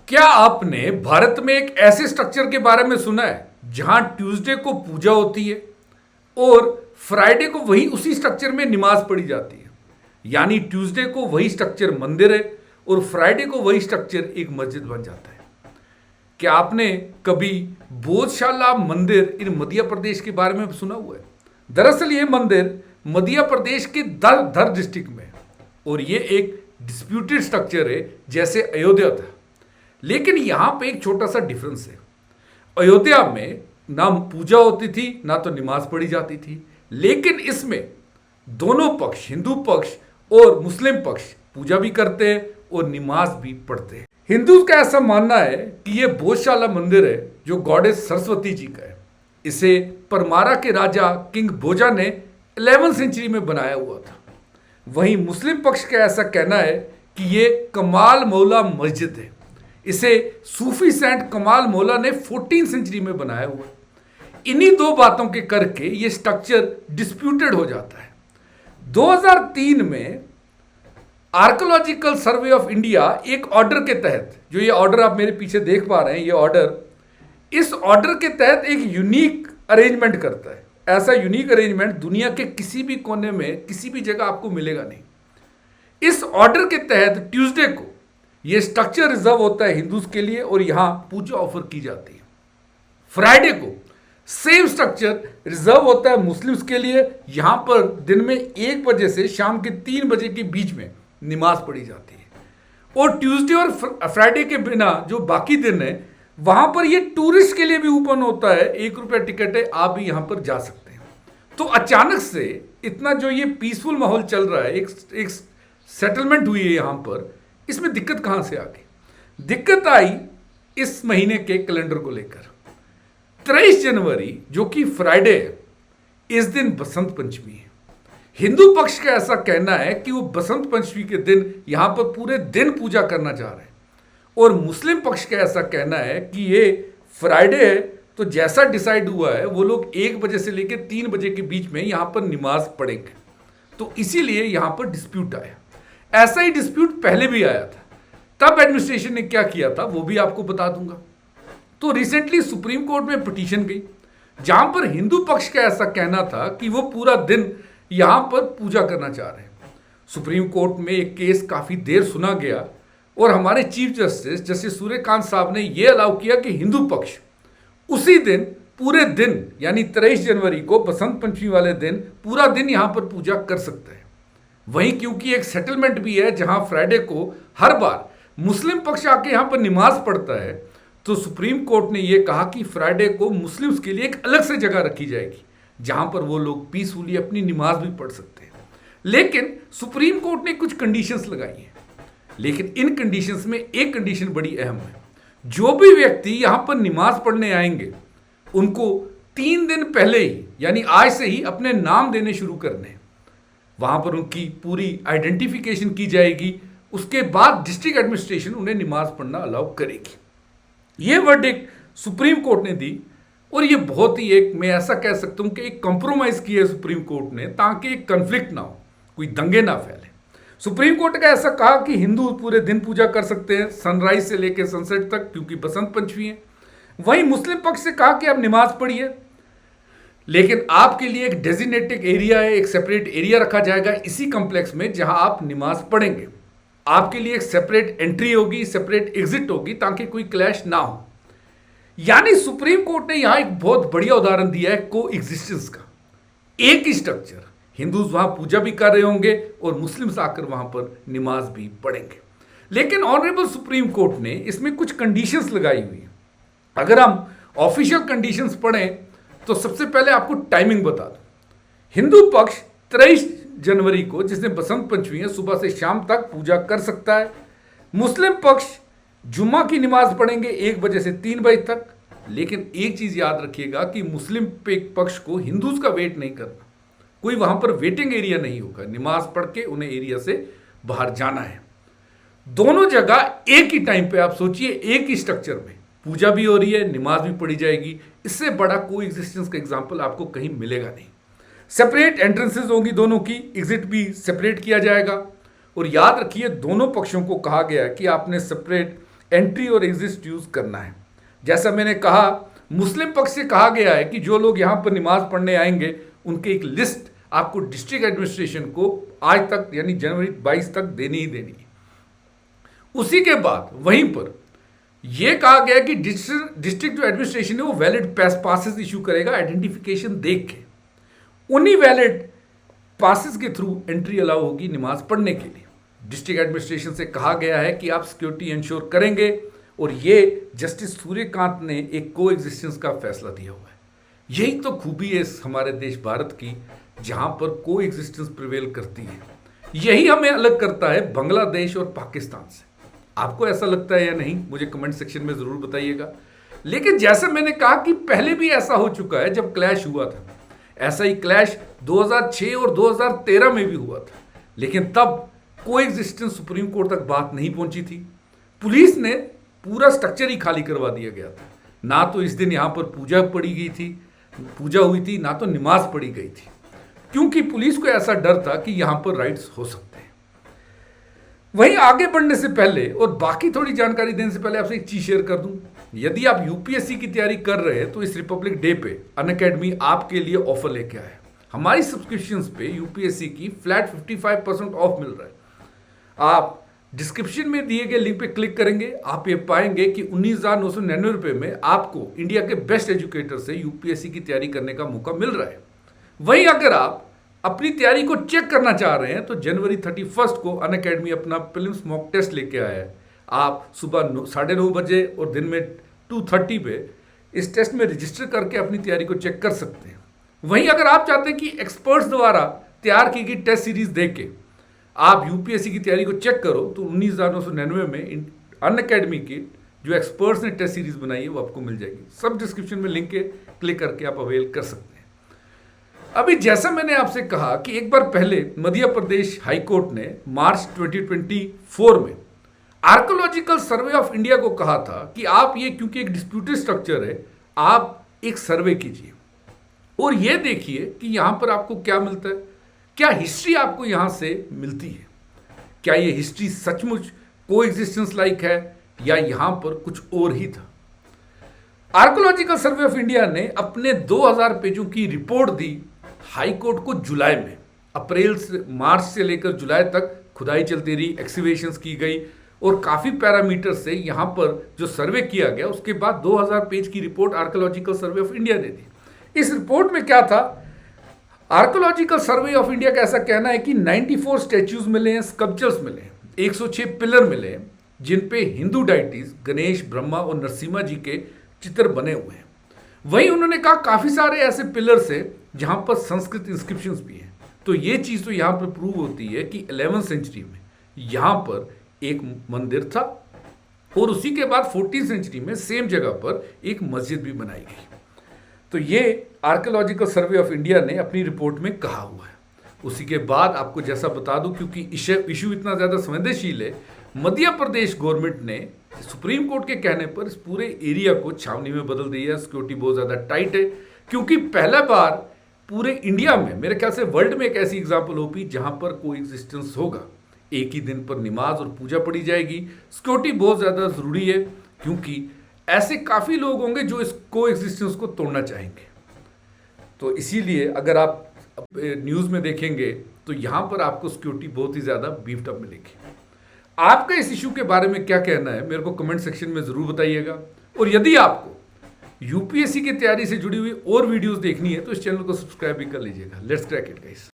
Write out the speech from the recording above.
क्या आपने भारत में एक ऐसे स्ट्रक्चर के बारे में सुना है जहां ट्यूसडे को पूजा होती है और फ्राइडे को वही उसी स्ट्रक्चर में नमाज पढ़ी जाती है? यानी ट्यूसडे को वही स्ट्रक्चर मंदिर है और फ्राइडे को वही स्ट्रक्चर एक मस्जिद बन जाता है। क्या आपने कभी बोधशाला मंदिर इन मध्य प्रदेश के बारे में सुना हुआ है? दरअसल ये मंदिर मध्य प्रदेश के धर डिस्ट्रिक्ट में है और ये एक डिस्प्यूटेड स्ट्रक्चर है जैसे अयोध्या था। लेकिन यहां पे एक छोटा सा डिफरेंस है। अयोध्या में ना पूजा होती थी ना तो नमाज पढ़ी जाती थी, लेकिन इसमें दोनों पक्ष, हिंदू पक्ष और मुस्लिम पक्ष, पूजा भी करते हैं और नमाज भी पढ़ते हैं। हिंदू का ऐसा मानना है कि यह बोधशाला मंदिर है जो गॉडेस सरस्वती जी का है। इसे परमारा के राजा किंग भोजा ने 11वीं सेंचुरी में बनाया हुआ था। वहीं मुस्लिम पक्ष का ऐसा कहना है कि यह कमाल मौला मस्जिद है। इसे सूफी सेंट कमाल मौला ने 14वीं सेंचुरी में बनाया हुआ है। इन्हीं दो बातों के करके यह स्ट्रक्चर डिस्प्यूटेड हो जाता है। 2003 में आर्कोलॉजिकल सर्वे ऑफ इंडिया एक ऑर्डर के तहत, जो ये ऑर्डर आप मेरे पीछे देख पा रहे हैं, ये ऑर्डर, इस ऑर्डर के तहत एक यूनिक अरेंजमेंट करता है। ऐसा यूनिक अरेंजमेंट दुनिया के किसी भी कोने में किसी भी जगह आपको मिलेगा नहीं। इस ऑर्डर के तहत ट्यूसडे को यह स्ट्रक्चर रिजर्व होता है हिंदूज के लिए और यहां पूजा ऑफर की जाती है। फ्राइडे को सेम स्ट्रक्चर रिजर्व होता है मुस्लिम्स के लिए। यहां पर दिन में 1 बजे से शाम के 3 बजे के बीच में नमाज पढ़ी जाती है। और ट्यूसडे और फ्राइडे के बिना जो बाकी दिन है वहां पर ये टूरिस्ट के लिए भी ओपन होता है। 1 रुपया टिकट है, आप भी यहां पर जा सकते हैं। तो अचानक से इतना जो ये पीसफुल माहौल चल रहा है, एक सेटलमेंट हुई है यहां पर, इसमें दिक्कत कहां से आ गई? दिक्कत आई इस महीने के कैलेंडर को लेकर। 23 जनवरी जो कि फ्राइडे है, इस दिन बसंत पंचमी है। हिंदू पक्ष का ऐसा कहना है कि वो बसंत पंचमी के दिन यहां पर पूरे दिन पूजा करना चाह रहे हैं और मुस्लिम पक्ष का ऐसा कहना है कि ये फ्राइडे है तो जैसा डिसाइड हुआ है वो लोग 1 बजे से लेकर 3 बजे के बीच में यहां पर नमाज पढ़ेंगे। तो इसीलिए यहां पर डिस्प्यूट आया। ऐसा ही डिस्प्यूट पहले भी आया था। तब एडमिनिस्ट्रेशन ने क्या किया था वो भी आपको बता दूंगा। तो रिसेंटली सुप्रीम कोर्ट में पिटीशन गई जहां पर हिंदू पक्ष का ऐसा कहना था कि वो पूरा दिन यहां पर पूजा करना चाह रहे हैं। सुप्रीम कोर्ट में एक केस काफी देर सुना गया और हमारे चीफ जस्टिस सूर्यकांत साहब ने यह अलाउ किया कि हिंदू पक्ष उसी दिन पूरे दिन यानी 23 जनवरी को बसंत पंचमी वाले दिन पूरा दिन यहां पर पूजा कर सकते हैं। वहीं क्योंकि एक सेटलमेंट भी है जहां फ्राइडे को हर बार मुस्लिम पक्ष आके यहां पर नमाज पढ़ता है, तो सुप्रीम कोर्ट ने यह कहा कि फ्राइडे को मुस्लिम्स के लिए एक अलग से जगह रखी जाएगी जहां पर वो लोग पीसफुली अपनी नमाज भी पढ़ सकते हैं। लेकिन सुप्रीम कोर्ट ने कुछ कंडीशंस लगाई हैं। लेकिन इन कंडीशंस में एक कंडीशन बड़ी अहम है। जो भी व्यक्ति यहां पर नमाज पढ़ने आएंगे उनको 3 दिन पहले ही यानी आज से ही अपने नाम देने शुरू करने हैं। वहां पर उनकी पूरी आइडेंटिफिकेशन की जाएगी। उसके बाद डिस्ट्रिक्ट एडमिनिस्ट्रेशन उन्हें नमाज पढ़ना अलाउ करेगी। यह वर्डिक्ट सुप्रीम कोर्ट ने दी और यह बहुत ही एक, मैं ऐसा कह सकता हूं कि एक कंप्रोमाइज किया है सुप्रीम कोर्ट ने ताकि एक कंफ्लिक्ट ना हो, कोई दंगे ना फैले। सुप्रीम कोर्ट का ऐसा कहा कि हिंदू पूरे दिन पूजा कर सकते हैं सनराइज से लेकर सनसेट तक क्योंकि बसंत पंचमी है। वहीं मुस्लिम पक्ष से कहा कि आप नमाज पढ़िए, लेकिन आपके लिए एक डेजिग्नेटेड एरिया है, एक सेपरेट एरिया रखा जाएगा इसी कॉम्प्लेक्स में जहां आप नमाज पढ़ेंगे। आपके लिए एक सेपरेट एंट्री होगी, सेपरेट एग्जिट होगी ताकि कोई क्लैश ना हो। यानी सुप्रीम कोर्ट ने यहां एक बहुत बढ़िया उदाहरण दिया है को एग्जिस्टेंस का। एक ही स्ट्रक्चर, हिंदूज वहां पूजा भी कर रहे होंगे और मुस्लिम्स आकर वहां पर नमाज भी पढ़ेंगे। लेकिन ऑनरेबल सुप्रीम कोर्ट ने इसमें कुछ कंडीशंस लगाई हुई है। अगर हम ऑफिशियल कंडीशंस पढ़ें तो सबसे पहले आपको टाइमिंग बता दूं। हिंदू पक्ष 23 जनवरी को, जिसने बसंत पंचमी है, सुबह से शाम तक पूजा कर सकता है। मुस्लिम पक्ष जुम्मा की नमाज पढ़ेंगे 1 बजे से 3 बजे तक। लेकिन एक चीज याद रखिएगा कि मुस्लिम पक्ष को हिंदूज का वेट नहीं करना, कोई वहां पर वेटिंग एरिया नहीं होगा। नमाज पढ़ के उन्हें एरिया से बाहर जाना है। दोनों जगह एक ही टाइम पे, आप सोचिए एक ही स्ट्रक्चर में पूजा भी हो रही है, नमाज भी पढ़ी जाएगी। इससे बड़ा कोई एग्जिस्टेंस का एग्जाम्पल आपको कहीं मिलेगा नहीं। सेपरेट एंट्रेंसेज होंगी दोनों की, एग्जिट भी सेपरेट किया जाएगा। और याद रखिए दोनों पक्षों को कहा गया है कि आपने सेपरेट एंट्री और एग्जिट यूज करना है। जैसा मैंने कहा, मुस्लिम पक्ष से कहा गया है कि जो लोग यहां पर नमाज पढ़ने आएंगे उनकी एक लिस्ट आपको डिस्ट्रिक्ट एडमिनिस्ट्रेशन को आज तक यानी जनवरी 22 तक देनी ही देनी है। उसी के बाद वहीं पर यह कहा गया कि डिस्ट्रिक्ट जो एडमिनिस्ट्रेशन है वो वैलिड पासेस इशू करेगा आइडेंटिफिकेशन देख के। उन्हीं वैलिड पासेस के थ्रू एंट्री अलाउ होगी नमाज पढ़ने के लिए। डिस्ट्रिक्ट एडमिनिस्ट्रेशन से कहा गया है कि आप सिक्योरिटी इंश्योर करेंगे और ये जस्टिस सूर्यकांत ने एक को एग्जिस्टेंस का फैसला दिया हुआ है। यही तो खूबी है हमारे देश भारत की, जहां पर को एग्जिस्टेंस प्रिवेल करती है। यही हमें अलग करता है बांग्लादेश और पाकिस्तान से। आपको ऐसा लगता है या नहीं, मुझे कमेंट सेक्शन में जरूर बताइएगा। लेकिन जैसे मैंने कहा कि पहले भी ऐसा हो चुका है, जब क्लैश हुआ था, ऐसा ही क्लैश 2006 और 2013 में भी हुआ था, लेकिन तब को एग्जिस्टेंस सुप्रीम कोर्ट तक बात नहीं पहुंची थी। पुलिस ने पूरा स्ट्रक्चर ही खाली करवा दिया गया था। ना तो इस दिन यहां पर पूजा हुई थी, ना तो नमाज पढ़ी गई थी, क्योंकि पुलिस को ऐसा डर था कि यहां पर राइट्स हो सकते हैं। वहीं आगे बढ़ने से पहले और बाकी थोड़ी जानकारी देने से पहले आपसे एक चीज शेयर कर दूं। यदि आप यूपीएससी की तैयारी कर रहे हैं तो इस रिपब्लिक डे पे अनअकैडमी आपके लिए ऑफर लेके आया है। हमारी सब्सक्रिप्शंस पे यूपीएससी की फ्लैट 55% ऑफ मिल रहा है। आप डिस्क्रिप्शन में दिए गए लिंक पे क्लिक करेंगे, आप ये पाएंगे कि 19,999 रुपए में आपको इंडिया के बेस्ट एजुकेटर से यूपीएससी की तैयारी करने का मौका मिल रहा है। वहीं अगर आप अपनी तैयारी को चेक करना चाह रहे हैं तो जनवरी 31 को अनअकैडमी अपना प्रीलिम्स मॉक टेस्ट लेके आया है। आप सुबह 9:30 बजे और दिन में 2:30 पे इस टेस्ट में रजिस्टर करके अपनी तैयारी को चेक कर सकते हैं। वहीं अगर आप चाहते हैं कि एक्सपर्ट्स द्वारा तैयार की गई टेस्ट सीरीज देख के आप यूपीएससी की तैयारी को चेक करो तो 19,999 में अनअकैडमी की जो एक्सपर्ट्स ने टेस्ट सीरीज बनाई है वो आपको मिल जाएगी। सब डिस्क्रिप्शन में लिंक के क्लिक करके आप अवेल कर सकते हैं। अभी जैसा मैंने आपसे कहा कि एक बार पहले मध्य प्रदेश हाईकोर्ट ने मार्च 2024 में आर्कोलॉजिकल सर्वे ऑफ इंडिया को कहा था कि आप ये, क्योंकि एक डिस्प्यूटेड स्ट्रक्चर है, आप एक सर्वे कीजिए और ये देखिए कि यहां पर आपको क्या मिलता है, क्या हिस्ट्री आपको यहां से मिलती है, क्या ये हिस्ट्री सचमुच को एग्जिस्टेंस लाइक है या यहां पर कुछ और ही था। आर्कोलॉजिकल सर्वे ऑफ इंडिया ने अपने 2000 पेजों की रिपोर्ट दी हाई कोर्ट को जुलाई में। अप्रैल से मार्च से लेकर जुलाई तक खुदाई चलती रही, एक्सकवेशंस की गई और काफी पैरामीटर से यहां पर जो सर्वे किया गया, उसके बाद 2000 पेज की report archaeological survey of India ने दी। इस रिपोर्ट में क्या था, आर्कोलॉजिकल सर्वे ऑफ इंडिया का ऐसा कहना है कि 94 स्टैच्यूज मिले हैं, स्कल्पचर्स मिले हैं, 106 पिलर मिले हैं जिन पे हिंदू डाइटीज गणेश, ब्रह्मा और नरसिम्हा जी के चित्र बने हुए हैं। वहीं उन्होंने कहा काफी सारे ऐसे पिलर्स है जहां पर संस्कृत इंस्क्रिप्शंस भी हैं। तो ये चीज तो यहां पर प्रूव होती है कि 11th सेंचुरी में यहां पर एक मंदिर था और उसी के बाद 14th सेंचुरी में सेम जगह पर एक मस्जिद भी बनाई गई। तो ये आर्कोलॉजिकल सर्वे ऑफ इंडिया ने अपनी रिपोर्ट में कहा हुआ है। उसी के बाद आपको जैसा बता दूं, क्योंकि इशू इतना ज्यादा संवेदनशील है, मध्य प्रदेश गवर्नमेंट ने सुप्रीम कोर्ट के कहने पर इस पूरे एरिया को छावनी में बदल दिया। सिक्योरिटी बहुत ज्यादा टाइट है, क्योंकि पहला बार पूरे इंडिया में, मेरे ख्याल से वर्ल्ड में, एक ऐसी एग्जाम्पल होगी जहां पर को एग्जिस्टेंस होगा। एक ही दिन पर नमाज और पूजा पढ़ी जाएगी। सिक्योरिटी बहुत ज्यादा जरूरी है, क्योंकि ऐसे काफी लोग होंगे जो इस को एग्जिस्टेंस को तोड़ना चाहेंगे। तो इसीलिए अगर आप न्यूज में देखेंगे तो यहां पर आपको सिक्योरिटी बहुत ही ज्यादा बीफ्ड अप मिलेगी। आपका इस इशू के बारे में क्या कहना है, मेरे को कमेंट सेक्शन में जरूर बताइएगा। और यदि आपको यूपीएससी की तैयारी से जुड़ी हुई और वीडियोस देखनी है तो इस चैनल को सब्सक्राइब भी कर लीजिएगा। Let's crack it guys.